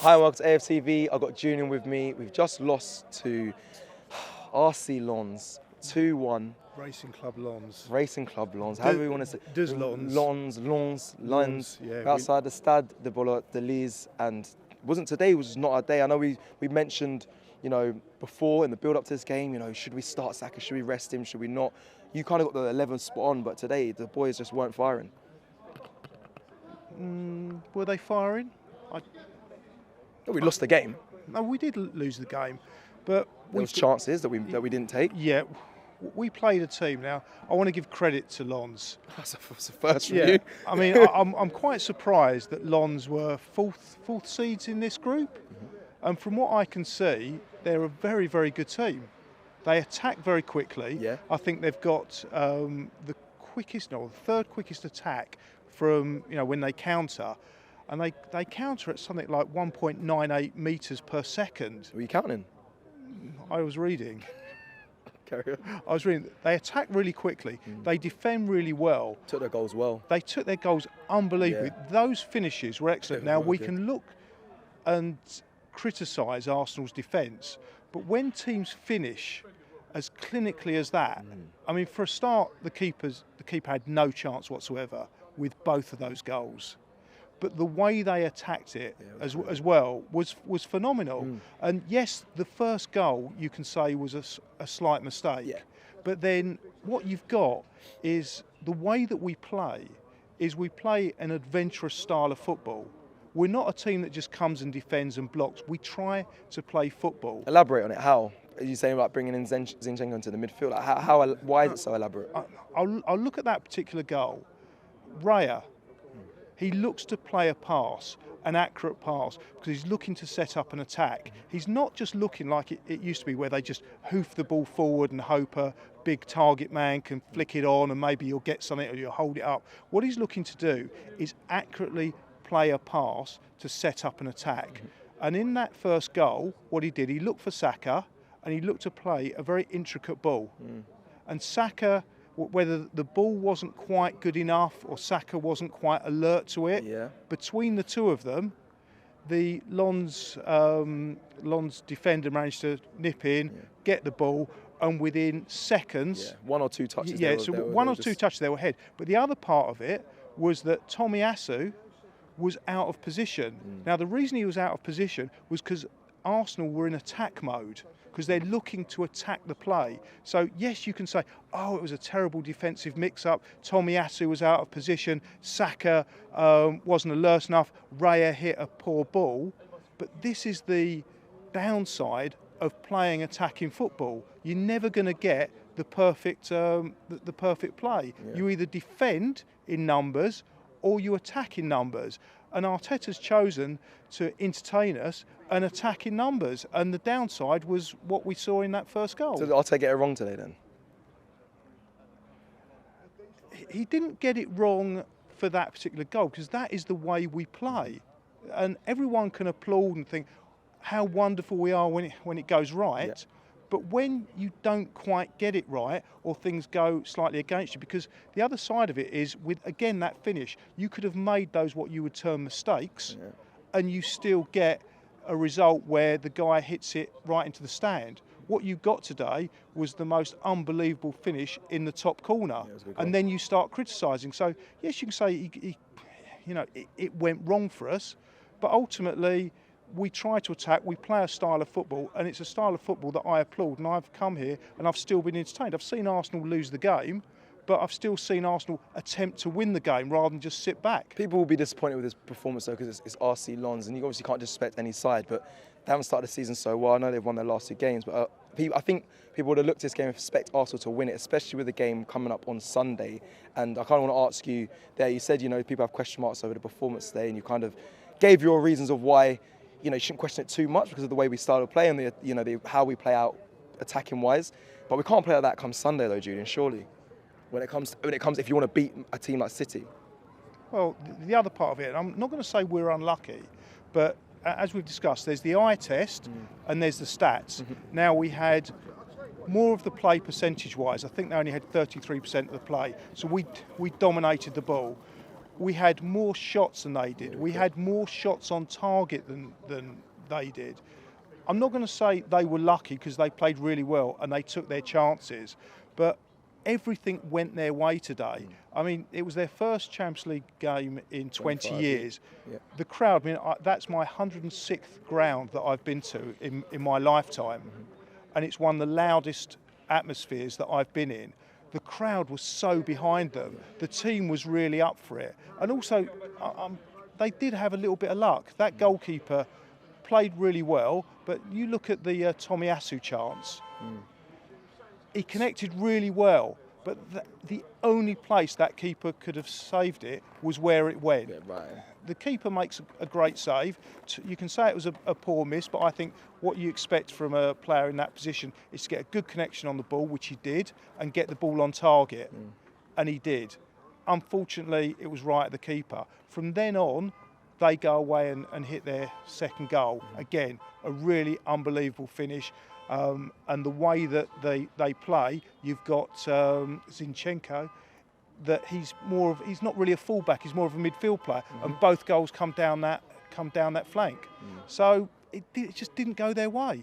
Hi, welcome to AFTV. I've got Julian with me. We've just lost to RC Lons 2-1. Racing Club Lons. Racing Club Lons. How do we want to say? Does Lons. Lons. Yeah, outside the Stade de Bollard, de Lise, and wasn't today was not our day. I know we mentioned, before in the build up to this game, should we start Saka? Should we rest him? Should we not? You kind of got the 11 spot on, but today the boys just weren't firing. Were they firing? We lost the game. No, we did lose the game, but There was chances that we didn't take. Yeah, we played a team. Now, I want to give credit to Lons. That's a first from you. I mean, I'm quite surprised that Lons were fourth seeds in this group, and from what I can see, they're a very, very good team. They attack very quickly. Yeah. I think they've got the third quickest attack from when they counter. And they counter at something like 1.98 metres per second. Were you counting? I was reading. Carry on. I was reading. They attack really quickly. They defend really well. Took their goals well. They took their goals unbelievably. Yeah. Those finishes were excellent. They were Now, really we good. can look and criticise Arsenal's defence, but when teams finish as clinically as that, I mean, for a start, the keeper had no chance whatsoever with both of those goals. But the way they attacked it as well was phenomenal. And yes, the first goal you can say was a slight mistake. Yeah. But then what you've got is the way that we play an adventurous style of football. We're not a team that just comes and defends and blocks. We try to play football. Elaborate on it. How? Are you saying about bringing in Zinchenko into the midfield? Like why is it so elaborate? I'll look at that particular goal. Raya. He looks to play a pass, an accurate pass, because he's looking to set up an attack. He's not just looking like it used to be, where they just hoof the ball forward and hope a big target man can flick it on and maybe you'll get something or you'll hold it up. What he's looking to do is accurately play a pass to set up an attack. And in that first goal, what he did, he looked for Saka and he looked to play a very intricate ball. And Saka, whether the ball wasn't quite good enough or Saka wasn't quite alert to it, between the two of them, the Lons defender managed to nip in, get the ball, and within seconds... One or two touches. One or two touches they were ahead. But the other part of it was that Tomiyasu was out of position. Now, the reason he was out of position was because Arsenal were in attack mode, because they're looking to attack the play. So, yes, you can say, oh, it was a terrible defensive mix-up. Tomiyasu was out of position. Saka wasn't alert enough. Raya hit a poor ball. But this is the downside of playing attacking football. You're never going to get the perfect play. Yeah. You either defend in numbers or you attack in numbers. And Arteta's chosen to entertain us and attack in numbers. And the downside was what we saw in that first goal. So I'll take it wrong today then? He didn't get it wrong for that particular goal, because that is the way we play. And everyone can applaud and think how wonderful we are when it goes right. Yeah. But when you don't quite get it right or things go slightly against you, because the other side of it is, with, again, that finish, you could have made those what you would term mistakes, and you still get a result where the guy hits it right into the stand. What you got today was the most unbelievable finish in the top corner, and then you start criticising. So, yes, you can say it went wrong for us, but ultimately we try to attack, we play a style of football, and it's a style of football that I applaud, and I've come here and I've still been entertained. I've seen Arsenal lose the game, but I've still seen Arsenal attempt to win the game rather than just sit back. People will be disappointed with this performance though, because it's RC Lons, and you obviously can't disrespect any side, but they haven't started the season so well. I know they've won their last two games, but I think people would have looked at this game and expect Arsenal to win it, especially with the game coming up on Sunday. And I kind of want to ask you there, you said, people have question marks over the performance today, and you kind of gave your reasons of why you shouldn't question it too much because of the way we started to play and how we play out attacking wise. But we can't play like that come Sunday though, Julian, surely. When it comes if you want to beat a team like City. Well, the other part of it, I'm not going to say we're unlucky, but as we've discussed, there's the eye test and there's the stats. Now, we had more of the play percentage-wise. I think they only had 33% of the play. So we dominated the ball. we had more shots than they did. We had more shots on target than they did. I'm not going to say they were lucky because they played really well and they took their chances, but everything went their way today. I mean, it was their first Champions League game in 20 years. Yeah. The crowd, I mean, that's my 106th ground that I've been to in my lifetime, and it's one of the loudest atmospheres that I've been in. The crowd was so behind them. The team was really up for it. And also, they did have a little bit of luck. That goalkeeper played really well, but you look at the Tomiyasu chance, he connected really well, but the only place that keeper could have saved it was where it went. Yeah, right. The keeper makes a great save. You can say it was a poor miss, but I think what you expect from a player in that position is to get a good connection on the ball, which he did, and get the ball on target. And he did. Unfortunately, it was right at the keeper. From then on, they go away and hit their second goal. Again, a really unbelievable finish. And the way that they play, you've got Zinchenko, that he's not really a fullback, he's more of a midfield player, and both goals come down that flank. So it just didn't go their way.